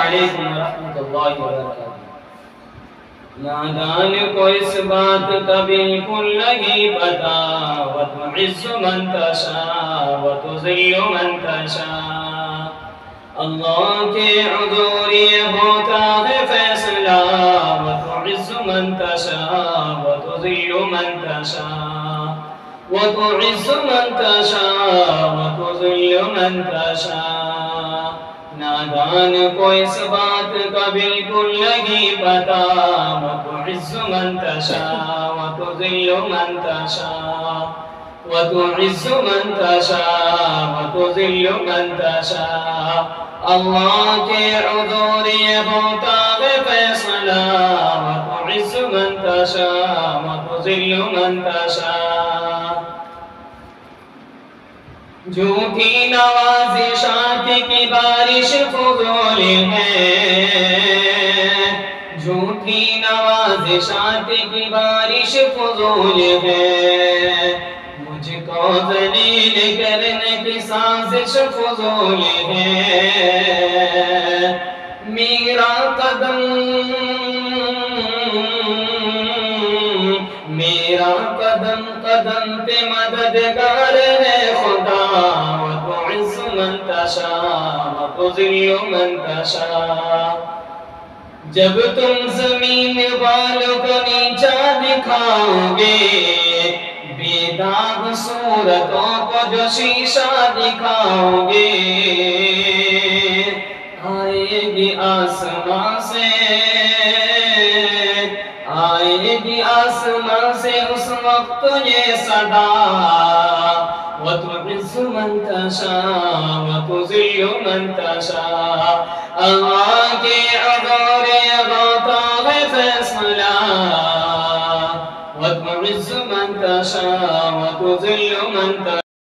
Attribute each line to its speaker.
Speaker 1: علیکم ورحمۃ اللہ وبرکاتہ۔ نادان کو اس بات کا بالکل نہیں پتا، وتعز من تشاء وتذل من تشاء، اللہ کے حضور یہ ہوتا ہے فیصلہ، وتعز من تشاء وتذل من تشاء، وتعز من تشاء وتذل من تشاء۔ نادان کو اس بات کا بالکل نہیں پتا، وتعز من تشاء وتذل من تشاء، وتعز من تشاء وتذل من تشاء، اللہ کے حضور یہ ہوتا ہے فیصلہ، وتعز من تشاء وتذل من تشاء۔ جھوٹی نوازشات کی بارش فضول ہے، جھوٹی نوازشات کی بارش فضول ہے، مجھ کو ذلیل کرنے کی سازش فضول ہے، میرا قدم قدم پہ مددگار ہے خدا، وتعز من تشاء وتذل من تشاء۔ جب تم زمین والوں کو نیچا دکھاؤ گے، بے داغ صورتوں کو جو شیشہ دکھاؤ گے، آئے گی آسمان سے، آئے گی آسمان سے اس وقت یہ صدا، وتعز من تشاء وتذل من تشاء، اللہ کے حضور یہ ہوتا ہے فیصلہ، وتعز من تشاء وتذل من تشاء۔